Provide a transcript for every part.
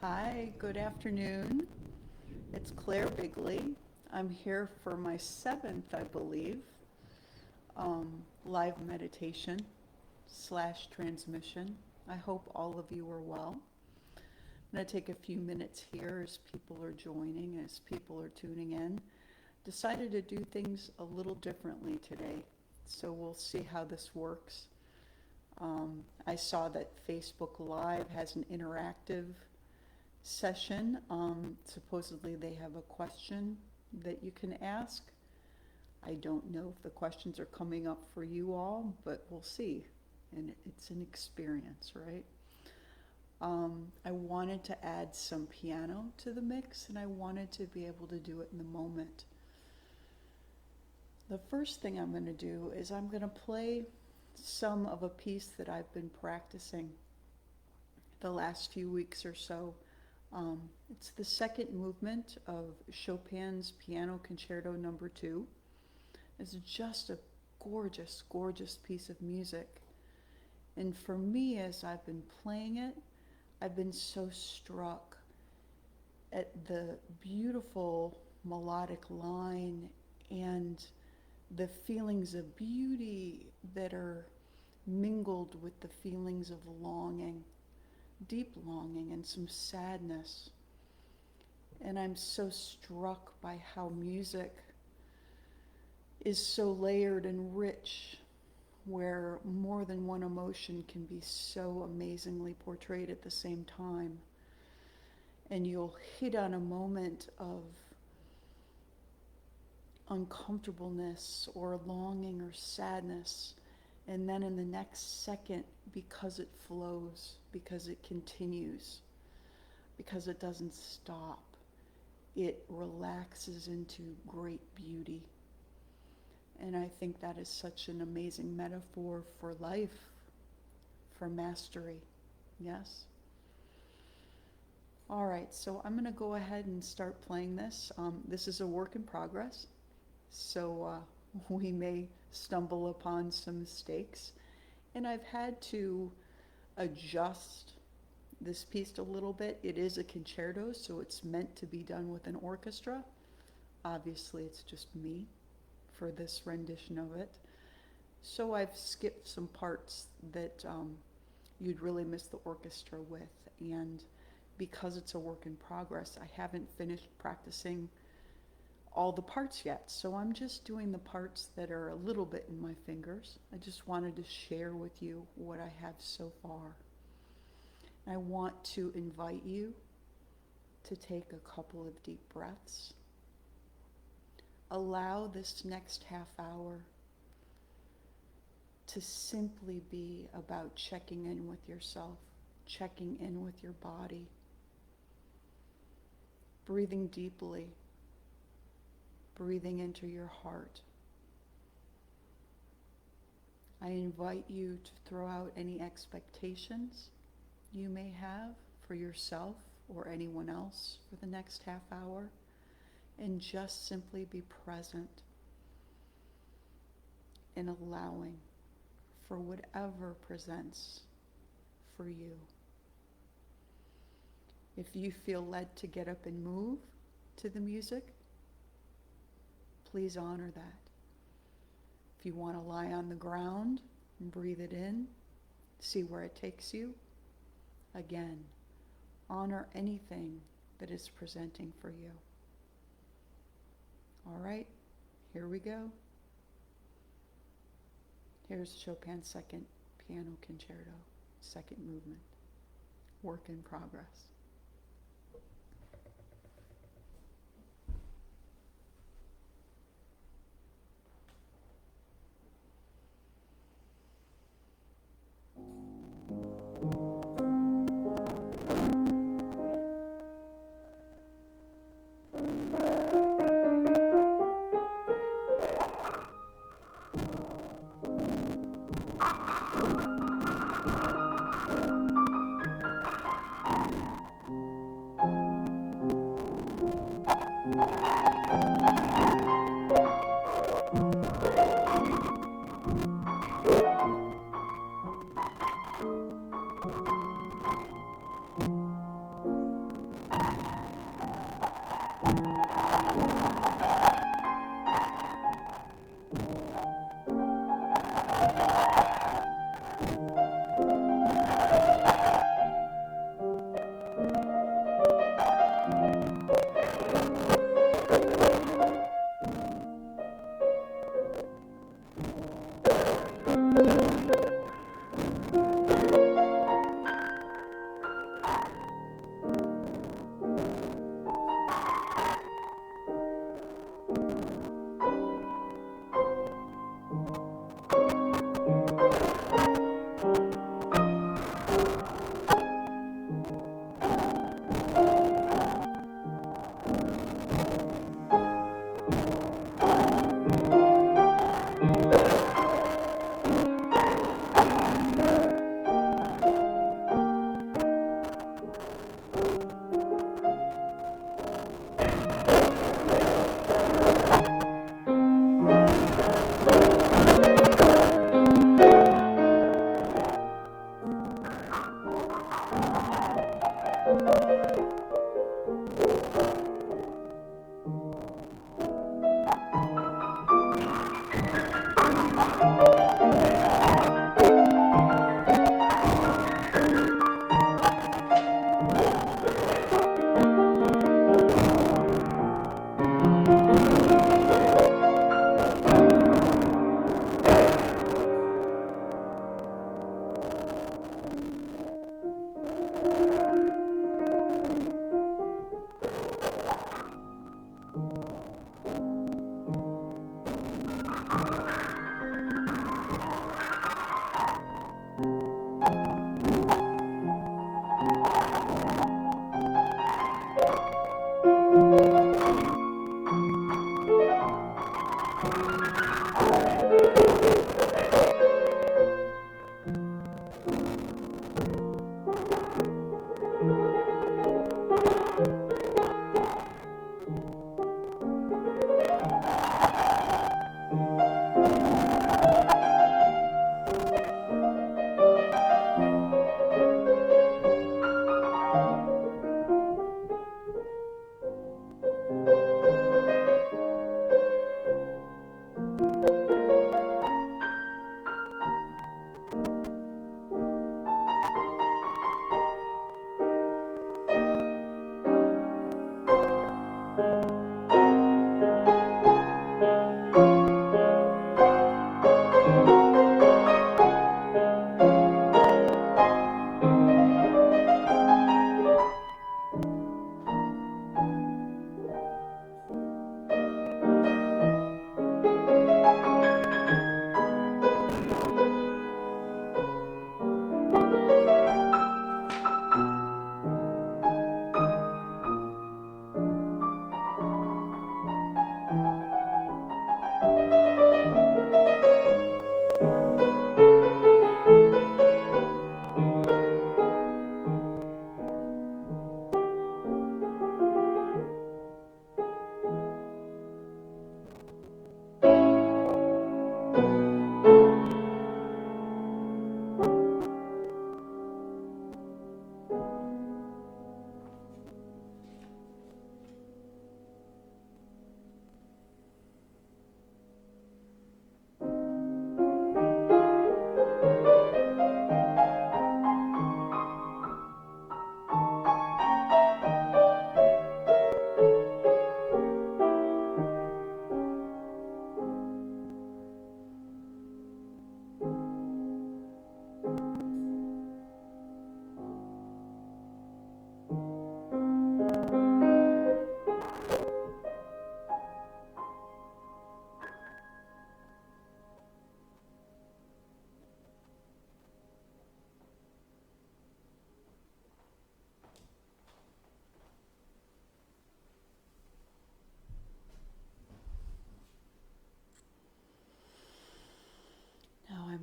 Hi, good afternoon. It's Claire Bigley. I'm here for my seventh, I believe, live meditation / transmission. I hope all of you are well. I'm going to take a few minutes here as people are joining, as people are tuning in. Decided to do things a little differently today, so we'll see how this works. I saw that Facebook Live has an interactive session. Supposedly they have a question that you can ask. I don't know if the questions are coming up for you all, but we'll see. And it's an experience, right? I wanted to add some piano to the mix, and I wanted to be able to do it in the moment. The first thing I'm going to do is I'm going to play some of a piece that I've been practicing the last few weeks or so. It's the second movement of Chopin's Piano Concerto No. 2. It's just a gorgeous, gorgeous piece of music. And for me, as I've been playing it, I've been so struck at the beautiful melodic line and the feelings of beauty that are mingled with the feelings of longing, deep longing and some sadness. And I'm so struck by how music is so layered and rich, where more than one emotion can be so amazingly portrayed at the same time. And you'll hit on a moment of uncomfortableness or longing or sadness, and then in the next second, because it flows, because it continues, because it doesn't stop, it relaxes into great beauty. And I think that is such an amazing metaphor for life, for mastery. Yes? All right, so I'm going to go ahead and start playing this. This is a work in progress, so we may stumble upon some mistakes. And I've had to adjust this piece a little bit. It is a concerto, so it's meant to be done with an orchestra. Obviously, it's just me for this rendition of it. So I've skipped some parts that you'd really miss the orchestra with. And because it's a work in progress, I haven't finished practicing all the parts yet. So I'm just doing the parts that are a little bit in my fingers. I just wanted to share with you what I have so far. I want to invite you to take a couple of deep breaths. Allow this next half hour to simply be about checking in with yourself, checking in with your body, breathing deeply, breathing into your heart. I invite you to throw out any expectations you may have for yourself or anyone else for the next half hour, and just simply be present and allowing for whatever presents for you. If you feel led to get up and move to the music, please honor that. If you want to lie on the ground and breathe it in, see where it takes you, again, honor anything that is presenting for you. All right, here we go. Here's Chopin's second piano concerto, second movement, work in progress.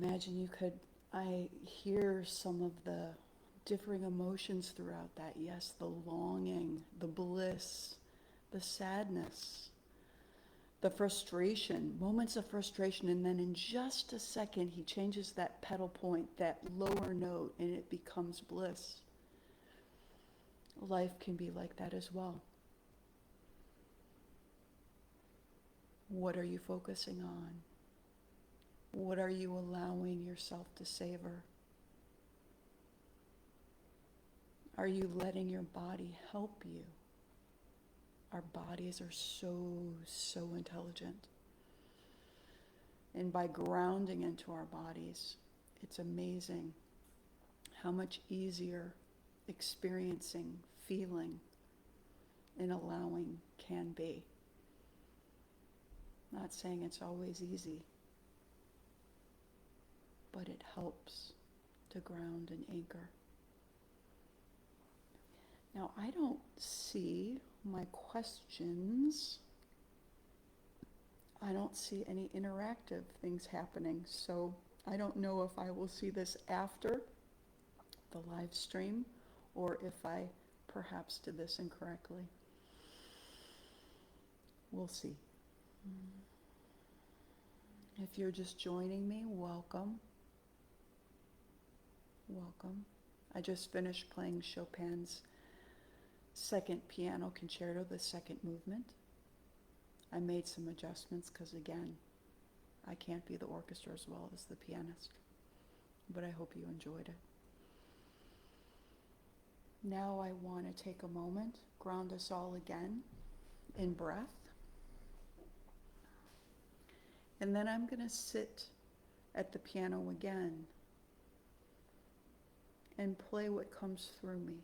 Imagine you could, I hear some of the differing emotions throughout that. Yes, the longing, the bliss, the sadness, the frustration, moments of frustration, and then in just a second, he changes that pedal point, that lower note, and it becomes bliss. Life can be like that as well. What are you focusing on? What are you allowing yourself to savor? Are you letting your body help you? Our bodies are so intelligent. And by grounding into our bodies, it's amazing how much easier experiencing, feeling, and allowing can be. Not saying it's always easy, but it helps to ground and anchor. Now, I don't see my questions. I don't see any interactive things happening, so I don't know if I will see this after the live stream or if I perhaps did this incorrectly. We'll see. If you're just joining me, welcome. Welcome. I just finished playing Chopin's second piano concerto, the second movement. I made some adjustments because, again, I can't be the orchestra as well as the pianist, but I hope you enjoyed it. Now I want to take a moment, ground us all again in breath. And then I'm going to sit at the piano again and play what comes through me.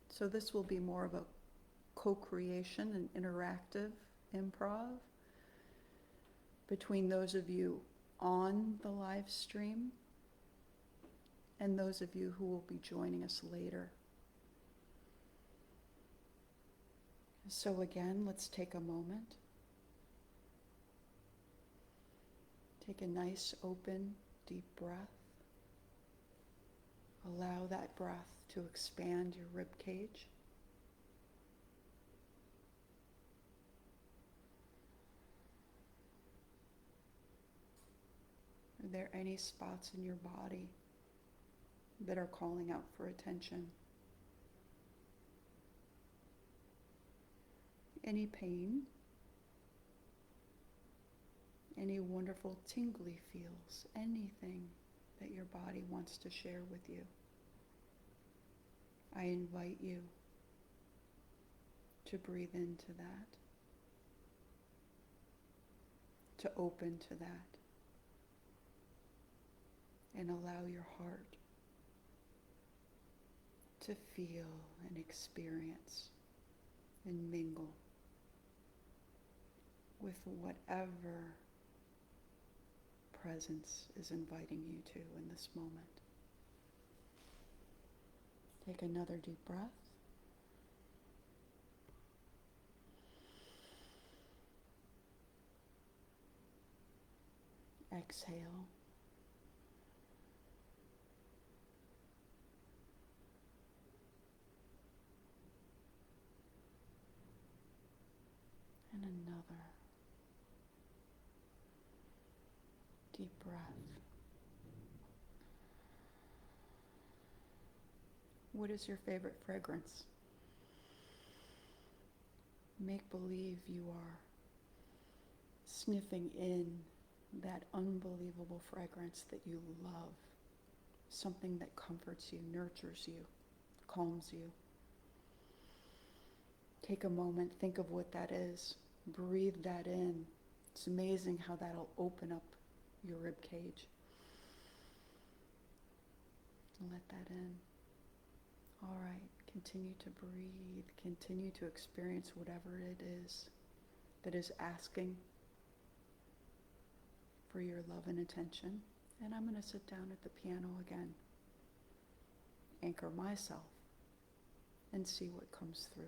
So this will be more of a co-creation and interactive improv between those of you on the live stream and those of you who will be joining us later. So again, let's take a moment. Take a nice, open, deep breath. Allow that breath to expand your rib cage. Are there any spots in your body that are calling out for attention? Any pain? Any wonderful tingly feels? Anything that your body wants to share with you? I invite you to breathe into that, to open to that, and allow your heart to feel and experience and mingle with whatever presence is inviting you to in this moment. Take another deep breath. Exhale. And another deep breath. What is your favorite fragrance? Make believe you are sniffing in that unbelievable fragrance that you love. Something that comforts you, nurtures you, calms you. Take a moment, think of what that is. Breathe that in. It's amazing how that'll open up your rib cage. Let that in. All right, continue to breathe. Continue to experience whatever it is that is asking for your love and attention. And I'm going to sit down at the piano again. Anchor myself and see what comes through.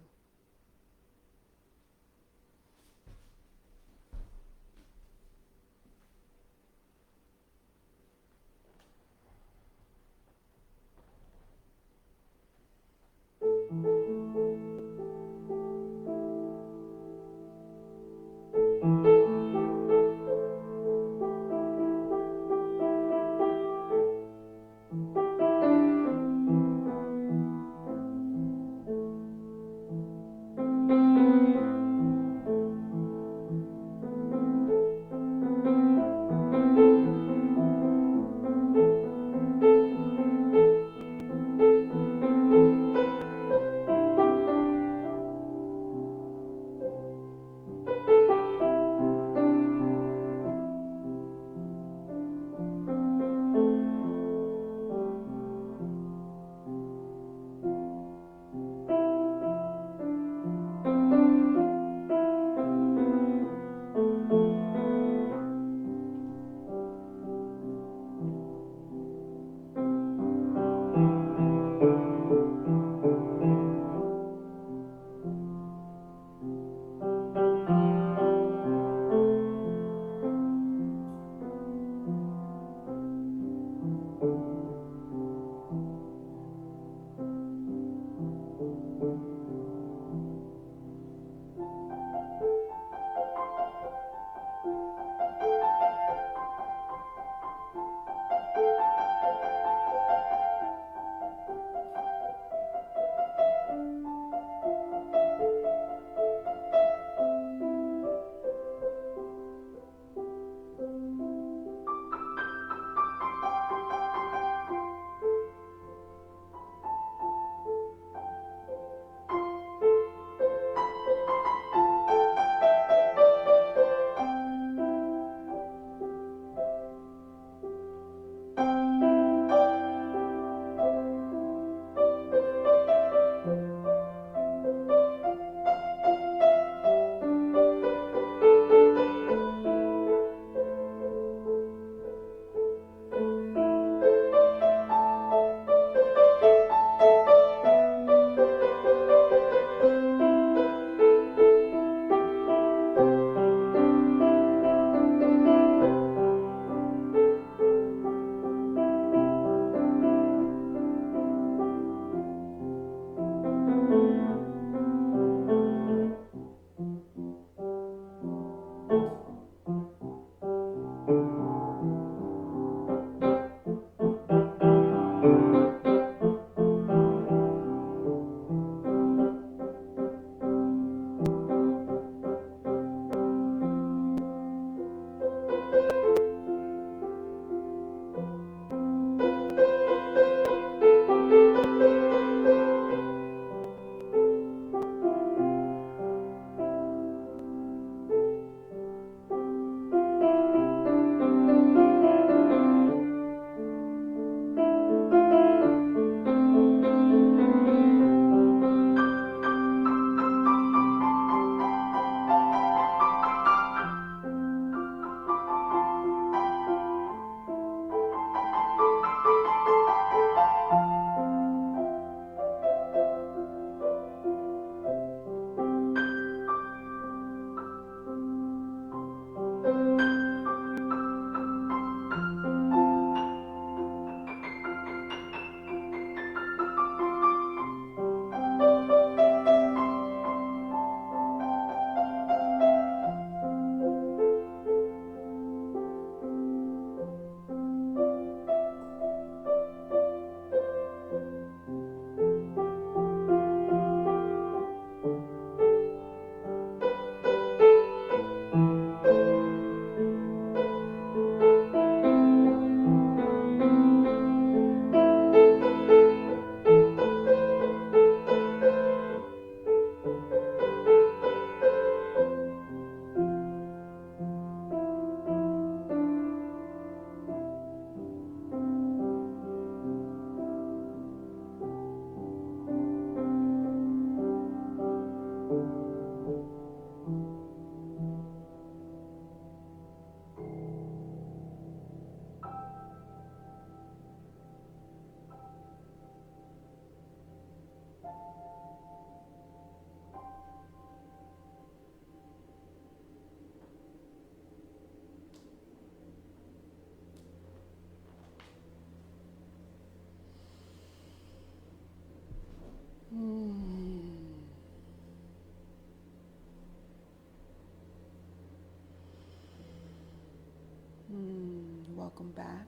welcome back.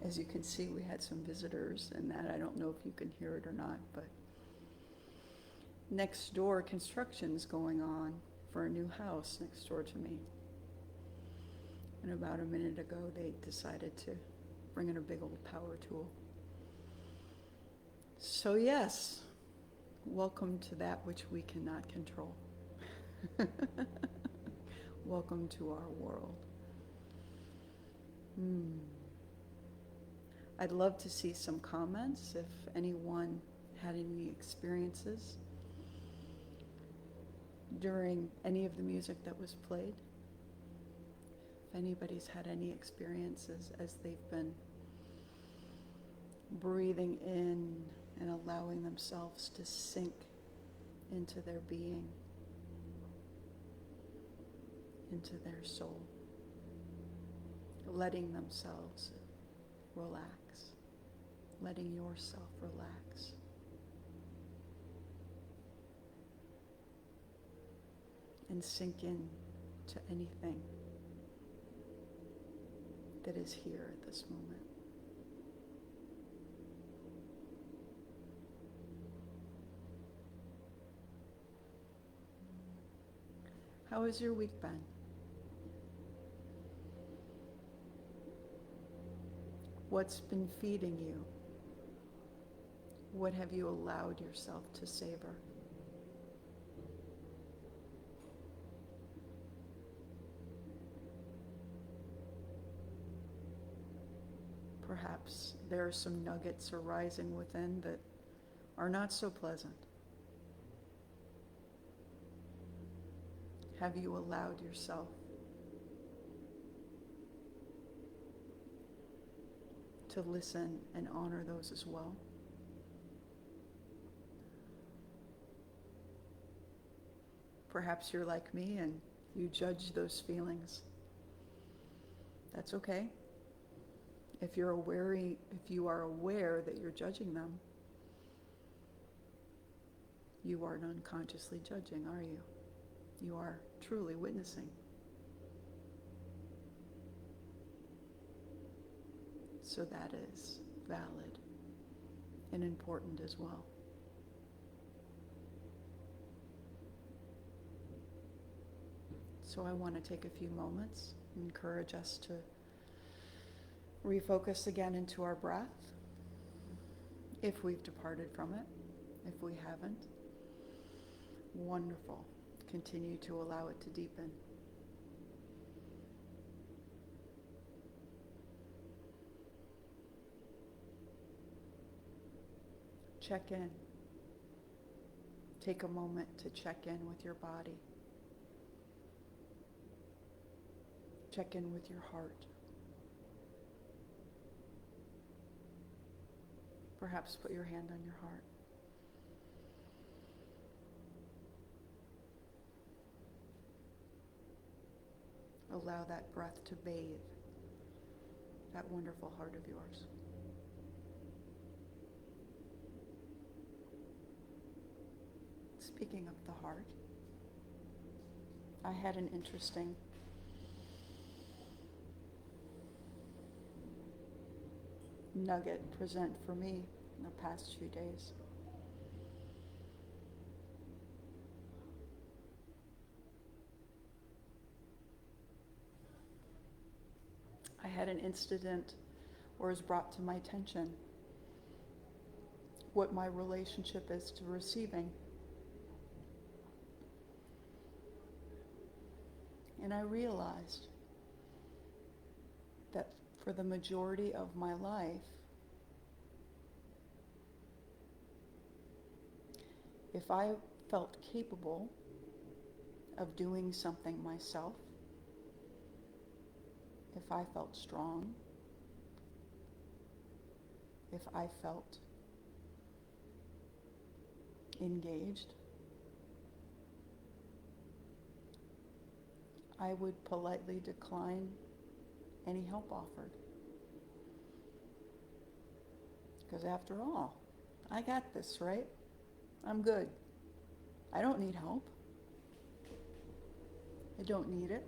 As you can see, we had some visitors, and that I don't know if you can hear it or not, but next door construction's going on for a new house next door to me. And about a minute ago, they decided to bring in a big old power tool. So yes, welcome to that which we cannot control. Welcome to our world. I'd love to see some comments if anyone had any experiences during any of the music that was played. If anybody's had any experiences as they've been breathing in and allowing themselves to sink into their being, into their soul, letting themselves relax, letting yourself relax. And sink in to anything that is here at this moment. How has your week been? What's been feeding you? What have you allowed yourself to savor? Perhaps there are some nuggets arising within that are not so pleasant. Have you allowed yourself to listen and honor those as well? Perhaps you're like me and you judge those feelings. That's okay. If you are aware that you're judging them, you aren't unconsciously judging, are you? You are truly witnessing. So that is valid and important as well. So I want to take a few moments and encourage us to refocus again into our breath, if we've departed from it. If we haven't, wonderful. Continue to allow it to deepen. Check in. Take a moment to check in with your body. Check in with your heart. Perhaps put your hand on your heart. Allow that breath to bathe that wonderful heart of yours. Speaking of the heart, I had an interesting nugget present for me in the past few days. I had an incident where it was brought to my attention what my relationship is to receiving. And I realized that for the majority of my life, if I felt capable of doing something myself, if I felt strong, if I felt engaged, I would politely decline any help offered. Because after all, I got this, right? I'm good. I don't need help. I don't need it.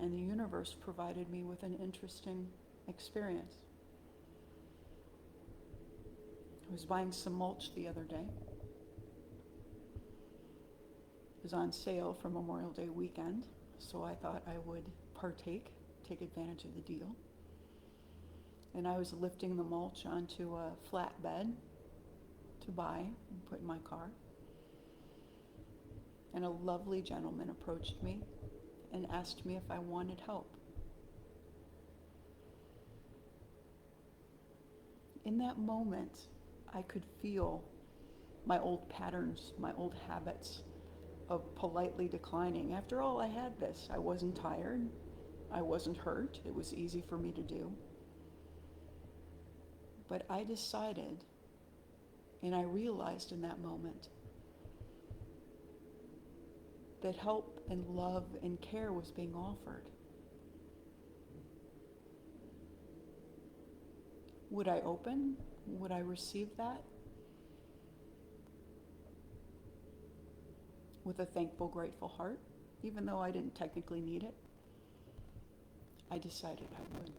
And the universe provided me with an interesting experience. I was buying some mulch the other day. It was on sale for Memorial Day weekend, so I thought I would take advantage of the deal. And I was lifting the mulch onto a flatbed to buy and put in my car. And a lovely gentleman approached me and asked me if I wanted help. In that moment, I could feel my old patterns, my old habits of politely declining. After all, I had this. I wasn't tired. I wasn't hurt. It was easy for me to do. But I decided, and I realized in that moment, that help and love and care was being offered. Would I open? Would I receive that? With a thankful, grateful heart, even though I didn't technically need it? I decided I would.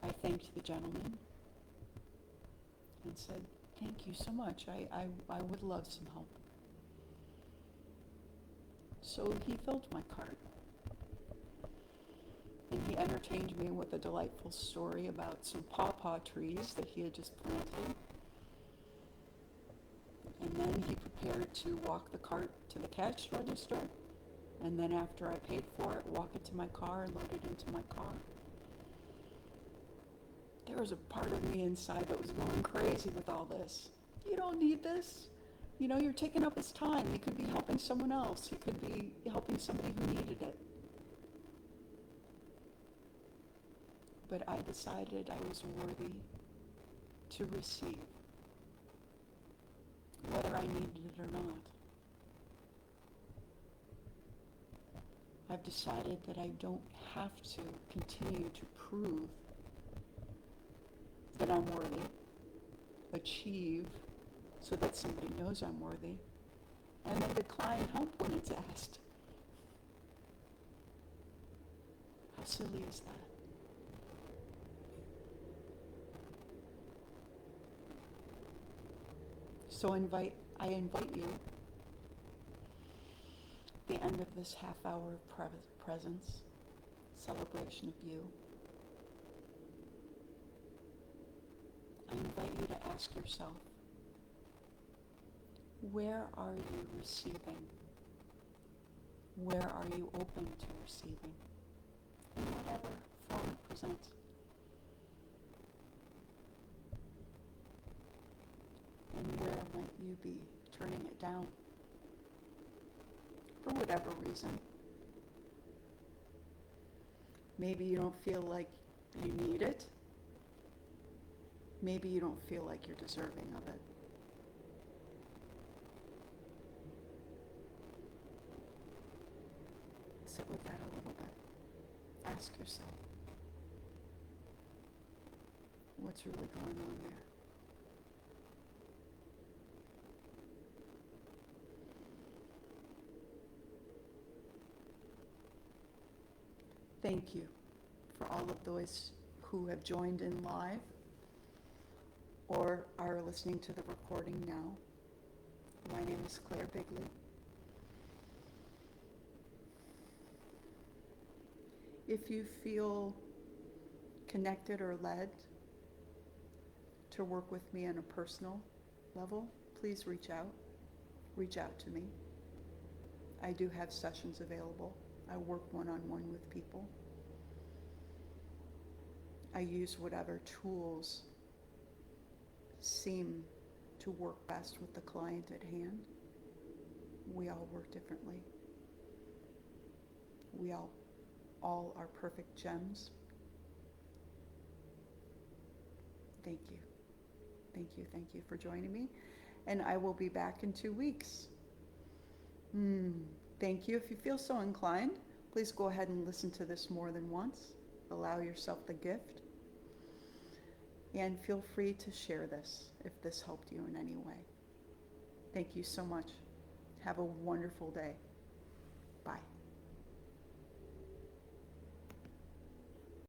I thanked the gentleman and said, "Thank you so much. I would love some help." So he filled my cart. And he entertained me with a delightful story about some pawpaw trees that he had just planted. And then he prepared to walk the cart to the cash register. And then after I paid for it, walk it to my car and load it into my car. There was a part of me inside that was going crazy with all this. You don't need this. You know, you're taking up his time. He could be helping someone else. He could be helping somebody who needed it. But I decided I was worthy to receive, whether I needed it or not. I've decided that I don't have to continue to prove that I'm worthy, achieve so that somebody knows I'm worthy, and then decline help when it's asked. How silly is that? So I invite you, at the end of this half hour of presence, celebration of you, I invite you to ask yourself, where are you receiving? Where are you open to receiving? In whatever form it presents. And where might you be turning it down? For whatever reason. Maybe you don't feel like you need it. Maybe you don't feel like you're deserving of it. Sit with that a little bit. Ask yourself, what's really going on there? Thank you for all of those who have joined in live or are listening to the recording now. My name is Claire Bigley. If you feel connected or led to work with me on a personal level, please reach out. Reach out to me. I do have sessions available. I work one-on-one with people. I use whatever tools seem to work best with the client at hand. We all work differently. We all are perfect gems. Thank you. Thank you, thank you for joining me. And I will be back in 2 weeks. Thank you. If you feel so inclined, please go ahead and listen to this more than once. Allow yourself the gift. And feel free to share this if this helped you in any way. Thank you so much. Have a wonderful day. Bye.